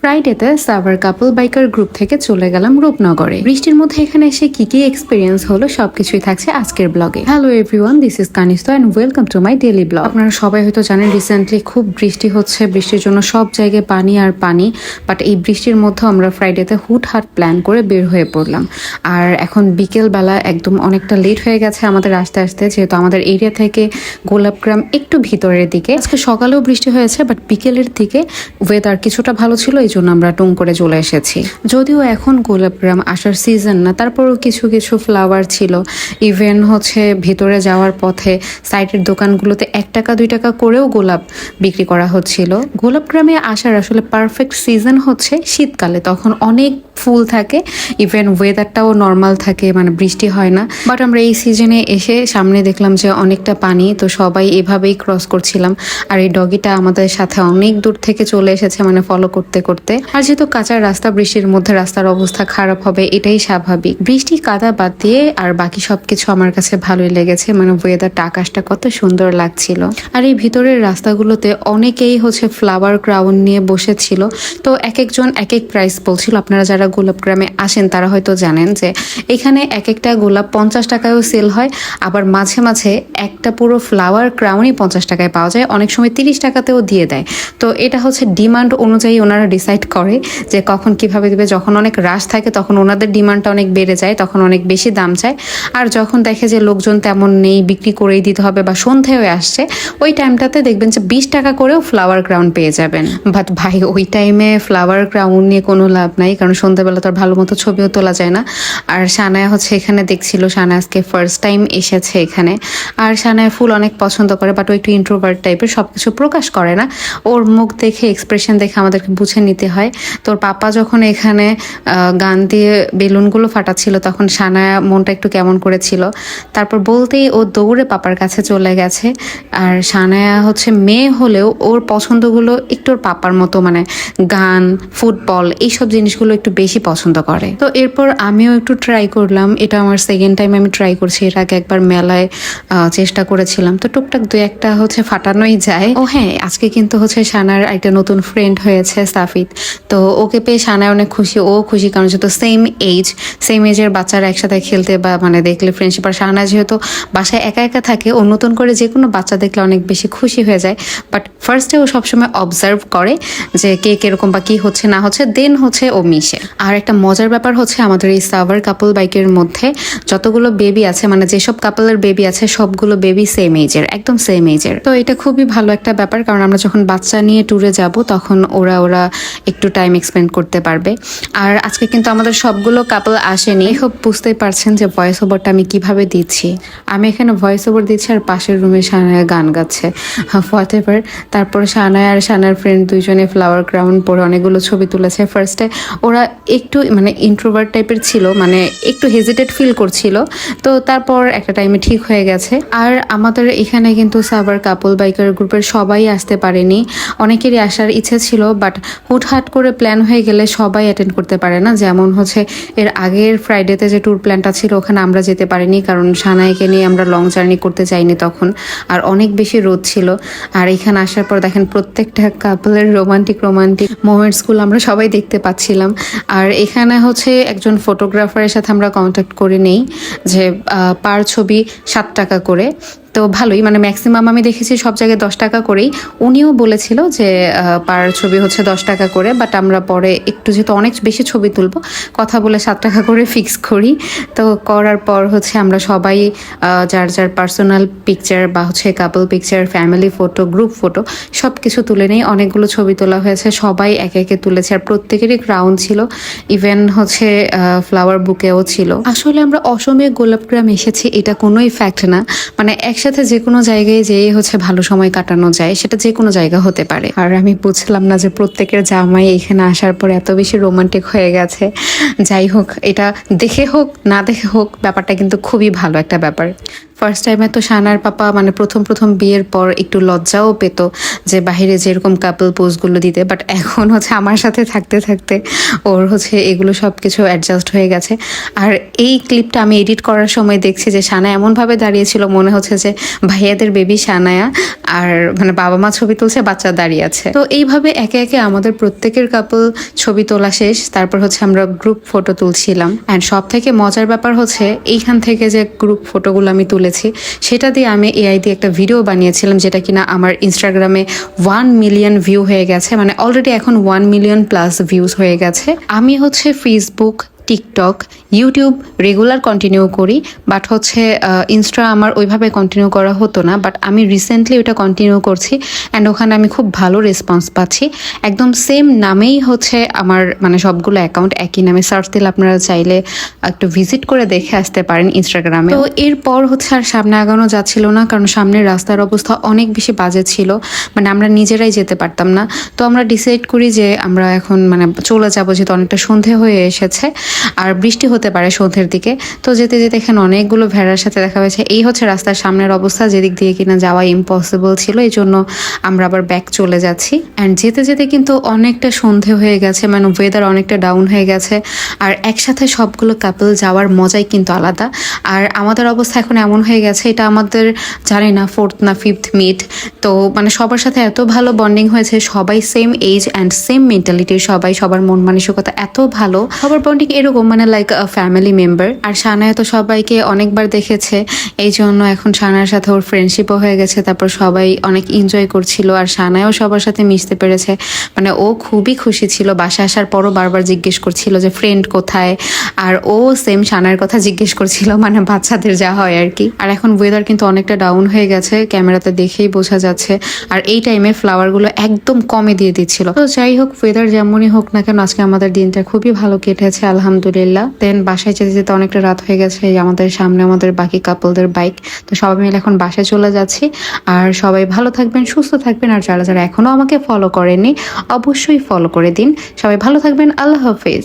ফ্রাইডেতে সাভার কাপল biker group থেকে চলে গেলাম রূপনগরে। বৃষ্টির মধ্যে এখানে এসে কি কি এক্সপিরিয়েন্স হলো সবকিছুই থাকছে আজকের ব্লগে। Hello everyone, this is Kanista and welcome to my daily ব্লগ। আপনারা সবাই হয়তো জানেন রিসেন্টলি খুব বৃষ্টি হচ্ছে, বৃষ্টির জন্য সব জায়গায় পানি আর পানি। বাট এই বৃষ্টির মধ্যে আমরা ফ্রাইডেতে হুটহাট প্ল্যান করে বের হয়ে পড়লাম। আর এখন বিকেল বেলা একদম অনেকটা লেট হয়ে গেছে আমাদের আসতে আসতে, যেহেতু আমাদের এরিয়া থেকে গোলাপগ্রাম একটু ভিতরের দিকে। আজকে সকালেও বৃষ্টি হয়েছে, বাট বিকেলের দিকে ওয়েদার কিছুটা ভালো ছিল, এই জন্য আমরা টুং করে চলে এসেছি। যদিও এখন গোলাপগ্রাম আসার সিজন না, তারপরও কিছু কিছু ফ্লাওয়ার ছিল। ইভেন হচ্ছে ভিতরে যাওয়ার পথে সাইডের দোকানগুলোতে 1 টাকা 2 টাকা করেও গোলাপ বিক্রি করা হচ্ছিল। গোলাপগ্রামে আসার আসলে পারফেক্ট সিজন হচ্ছে শীতকালে, তখন অনেক ফুল থাকে, ইভেন ওয়েদারটাও নর্মাল থাকে, মানে বৃষ্টি হয় না। বাট আমরা এই সিজনে এসে সামনে দেখলাম যে অনেকটা পানি, তো সবাই এভাবেই ক্রস করছিলাম। আর এই ডগিটা আমাদের সাথে অনেক দূর থেকে চলে এসেছে, মানে ফলো করতে করতে। আর যেহেতু কাঁচা রাস্তা, বৃষ্টির মধ্যে রাস্তার অবস্থা খারাপ হবে, এটাই স্বাভাবিক। বৃষ্টি কাদা বাদ দিয়ে আর বাকি সবকিছু আমার কাছে ভালোই লেগেছে, মানে ওয়েদারটা, আকাশটা কত সুন্দর লাগছিল। আর এই ভিতরের রাস্তাগুলোতে অনেকেই হচ্ছে ফ্লাওয়ার ক্রাউন নিয়ে বসেছিল, তো এক একজন এক এক প্রাইস বলছিল। আপনারা যারা গোলাপগ্রামে আসেন তারা হয়তো জানেন যে এখানে এক একটা গোলাপ 50 টাকায়ও সেল হয়, আবার মাঝে মাঝে একটা পুরো ফ্লাওয়ার ক্রাউনই 50 টাকায় পাওয়া যায়, অনেক সময় 30 টাকাতেও দিয়ে দেয়। তো এটা হচ্ছে ডিমান্ড অনুযায়ী ওনারা ডিসাইড করে যে কখন কিভাবে দিবে। যখন অনেক রাশ থাকে তখন ওনাদের ডিমান্ডটা অনেক বেড়ে যায়, তখন অনেক বেশি দাম চায়। আর যখন দেখে যে লোকজন তেমন নেই, বিক্রি করেই দিতে হবে বা সন্ধে হয়ে আসছে, ওই টাইমটাতে দেখবেন যে 20 টাকা করেও ফ্লাওয়ার ক্রাউন পেয়ে যাবেন। বাট ভাই, ওই টাইমে ফ্লাওয়ার ক্রাউন নিয়ে কোনো লাভ নাই, কারণ সন্ধ্যাবেলা তো আর ভালো মতো ছবিও তোলা যায় না। আর সানায়া হচ্ছে এখানে দেখছিল, সানায়া আজকে ফার্স্ট টাইম এসেছে এখানে। আর সানায়া ফুল অনেক পছন্দ করে, বাট ও একটু ইন্ট্রোভার্ট টাইপের, সবকিছু প্রকাশ করে না। ওর মুখ দেখে, এক্সপ্রেশন দেখে আমাদেরকে বুঝে নিতে হয়। তোর পাপা যখন এখানে গান দিয়ে বেলুনগুলো ফাটাচ্ছিল, তখন সানায়া মনটা একটু কেমন করেছিল। তারপর বলতেই ও দৌড়ে পাপার কাছে চলে গেছে। আর সানায়া হচ্ছে মেয়ে হলেও ওর পছন্দগুলো একটু ওর পাপার মতো, মানে গান, ফুটবল, এইসব জিনিসগুলো একটু বেশি পছন্দ করে। তো এরপর আমিও একটু ট্রাই করলাম, এটা আমার সেকেন্ড টাইম আমি ট্রাই করছি। এর আগে একবার মেলায় চেষ্টা করেছিলাম, তো টুকটাক 2-1টা হচ্ছে ফাটানোই যায়। ও হ্যাঁ, আজকে কিন্তু হচ্ছে সানার একটা নতুন ফ্রেন্ড হয়েছে, সাফিদ। তো ওকে পেয়ে সানায় অনেক খুশি, ও খুশি, কারণ যেহেতু সেম এজের বাচ্চারা একসাথে খেলতে বা মানে দেখলে ফ্রেন্ডশিপ। আর সানা যেহেতু বাসায় একা একা থাকে, ও নতুন করে যে কোনো বাচ্চা দেখলে অনেক বেশি খুশি হয়ে যায়। বাট ফার্স্টে ও সবসময় অবজার্ভ করে যে কে কিরকম বা কি হচ্ছে না হচ্ছে, দেন হচ্ছে ও মিশে। আর একটা মজার ব্যাপার হচ্ছে, আমাদের এই সাভার কাপল বাইকের মধ্যে যতগুলো বেবি আছে, মানে যেসব কাপলের বেবি আছে, সবগুলো বেবি সেম এজের, একদম সেম এজের। তো এটা খুবই ভালো একটা ব্যাপার, কারণ আমরা যখন বাচ্চা নিয়ে ট্যুরে যাব তখন ওরা একটু টাইম এক্সপেন্ড করতে পারবে। আর আজকে কিন্তু আমাদের সবগুলো কাপল আসেনি, খুব বুঝতেই পারছেন যে ভয়েস ওভারটা আমি কিভাবে দিচ্ছি। আমি এখানে ভয়েস ওভার দিচ্ছি আর পাশের রুমে সানায়া গান গাচ্ছে, হোয়াটএভার। তারপর সানায়া আর সানার ফ্রেন্ড দুইজনে ফ্লাওয়ার ক্রাউন পরে অনেকগুলো ছবি তুলেছে। ফার্স্টে ওরা একটু মানে ইন্ট্রোভার্ট টাইপের ছিল, মানে একটু হেজিটেট ফিল করছিল, তো তারপর একটা টাইমে ঠিক হয়ে গেছে। আর আমাদের এখানে কিন্তু সাভার কাপল বাইকার গ্রুপের সবাই আসতে পারেনি, অনেকেরই আসার ইচ্ছে ছিল, বাট হুটহাট করে প্ল্যান হয়ে গেলে সবাই অ্যাটেন্ড করতে পারে না। যেমন হচ্ছে এর আগের ফ্রাইডেতে যে ট্যুর প্ল্যানটা ছিল, ওখানে আমরা যেতে পারিনি, কারণ সানাইকে নিয়ে আমরা লং জার্নি করতে চাইনি তখন, আর অনেক বেশি রোদ ছিল। আর এখানে আসার পর দেখেন প্রত্যেকটা কাপলের রোমান্টিক মোমেন্টসগুলো আমরা সবাই দেখতে পাচ্ছিলাম। আর এখানে হচ্ছে একজন ফটোগ্রাফারের সাথে আমরা কন্ট্যাক্ট করে নেই, যে পার ছবি 7 টাকা করে। তো ভালোই, মানে ম্যাক্সিমাম আমি দেখেছি সব জায়গায় 10 টাকা করেই। উনিও বলেছিল যে পার ছবি হচ্ছে 10 টাকা করে, বাট আমরা পরে একটু যেহেতু অনেক বেশি ছবি তুলবো, কথা বলে 7 টাকা করে ফিক্স করি। তো করার পর হচ্ছে আমরা সবাই যার যার পার্সোনাল পিকচার বা হচ্ছে couple picture, family photo, group photo সব কিছু তুলে নেই। অনেকগুলো ছবি তোলা হয়েছে, সবাই একে একে তুলেছে, আর প্রত্যেকেরই ক্রাউন ছিল, ইভেন হচ্ছে ফ্লাওয়ার বুকেও ছিল। আসলে আমরা অসময়ে গোলাপগ্রাম এসেছি এটা কোনোই ফ্যাক্ট না, মানে একসাথে যে কোনো জায়গায় যেয়ে হচ্ছে ভালো সময় কাটানো যায়, সেটা যে কোনো জায়গা হতে পারে। আর আমি বুঝলাম না যে প্রত্যেকের জামাই এখানে আসার পর এত বেশি রোমান্টিক হয়ে গেছে। যাই হোক, এটা দেখে হোক না দেখে হোক, ব্যাপারটা কিন্তু খুবই ভালো একটা ব্যাপার। ফার্স্ট টাইমে তো সানার পাপা মানে প্রথম প্রথম বিয়ের পর একটু লজ্জাও পেত যে বাহিরে যেরকম কাপল পোজগুলো দিতে, বাট এখন হচ্ছে আমার সাথে থাকতে থাকতে ওর হচ্ছে এগুলো সব কিছু অ্যাডজাস্ট হয়ে গেছে। আর এই ক্লিপটা আমি এডিট করার সময় দেখছি যে সানা এমনভাবে দাঁড়িয়েছিল মনে হচ্ছে যে ভাইয়াদের বেবি সানায়া আর মানে বাবা মা ছবি তুলছে, বাচ্চা দাঁড়িয়ে আছে। তো এইভাবে একে একে আমাদের প্রত্যেকের কাপল ছবি তোলা শেষ। তারপর হচ্ছে আমরা গ্রুপ ফটো তুলছিলাম। অ্যান্ড সব থেকে মজার ব্যাপার হচ্ছে এইখান থেকে যে গ্রুপ ফটোগুলো আমি তুলেছি সেটা দিয়ে আমি এআই দিয়ে একটা ভিডিও বানিয়েছিলাম, যেটা কিনা আমার ইনস্টাগ্রামে 1 মিলিয়ন ভিউ হয়ে গেছে। মানে অলরেডি এখন 1 মিলিয়ন প্লাস ভিউজ হয়ে গেছে। আমি হচ্ছে Facebook, TikTok, YouTube regular continue করি, বাট হচ্ছে ইনস্টা আমার ওইভাবে কন্টিনিউ করা হতো না, বাট আমি রিসেন্টলি ওটা কন্টিনিউ করছি অ্যান্ড ওখানে আমি খুব ভালো রেসপন্স পাচ্ছি। একদম সেম নামেই হচ্ছে আমার মানে সবগুলো অ্যাকাউন্ট একই নামে সার্চ দিলে আপনারা চাইলে একটু ভিজিট করে দেখে আসতে পারেন ইনস্টাগ্রামে। তো এরপর হচ্ছে আর সামনে আগানো যাচ্ছিল না, কারণ সামনের রাস্তার অবস্থা অনেক বেশি বাজে ছিল, মানে আমরা নিজেরাই যেতে পারতাম না। তো আমরা ডিসাইড করি যে আমরা এখন মানে চলে যাবো, যেহেতু অনেকটা সন্ধে হয়ে এসেছে আর বৃষ্টি হতে পারে সন্ধ্যের দিকে। তো যেতে যেতে এখানে অনেকগুলো ভেড়ার সাথে দেখা হয়েছে। এই হচ্ছে রাস্তার সামনের অবস্থা, যেদিক দিয়ে কিনা যাওয়া ইম্পসিবল ছিল, এই জন্য আমরা আবার ব্যাক চলে যাচ্ছি। অ্যান্ড যেতে যেতে কিন্তু অনেকটা সন্ধে হয়ে গেছে, মানে ওয়েদার অনেকটা ডাউন হয়ে গেছে। আর একসাথে সবগুলো কাপল যাওয়ার মজাই কিন্তু আলাদা। আর আমাদের অবস্থা এখন এমন হয়ে গেছে, এটা আমাদের জানি না 4th না 5th মিট। তো মানে সবার সাথে এত ভালো বন্ডিং হয়েছে, সবাই সেম এজ অ্যান্ড সেম মেন্টালিটির, সবাই সবার মন মানসিকতা এত ভালো, সবার বন্ডিং এরকম মানে লাইক ফ্যামিলি মেম্বার। আর সানায়া তো সবাইকে অনেকবার দেখেছে, এই জন্য এখন সানার সাথে ওর ফ্রেন্ডশিপও হয়ে গেছে। তারপর সবাই অনেক এনজয় করছিল আর সানায়াও সবার সাথে মিশতে পেরেছে। মানে ও খুবই খুশি ছিল, বাসায় আসার পরও বারবার জিজ্ঞেস করছিল যে ফ্রেন্ড কোথায়, আর ও সেম সানার কথা জিজ্ঞেস করছিল, মানে বাচ্চাদের যা হয় আর কি। আর এখন ওয়েদার কিন্তু অনেকটা ডাউন হয়ে গেছে, ক্যামেরাতে দেখেই বোঝা যাচ্ছে। আর এই টাইমে ফ্লাওয়ারগুলো একদম কমে দিয়ে দিচ্ছিল। তো যাই হোক, ওয়েদার যেমনই হোক না কেন, আজকে আমাদের দিনটা খুবই ভালো কেটেছে আলহামদুলিল্লাহ। দেন বাসায় যেতে যেতে অনেকটা রাত হয়ে গেছে, আমাদের সামনে আমাদের বাকি কাপলদের বাইক। তো সবাই মিলে এখন বাসায় চলে যাচ্ছি। আর সবাই ভালো থাকবেন, সুস্থ থাকবেন। আর যারা যারা এখনো আমাকে ফলো করেননি অবশ্যই ফলো করে দিন। সবাই ভালো থাকবেন, আল্লাহ হাফেজ।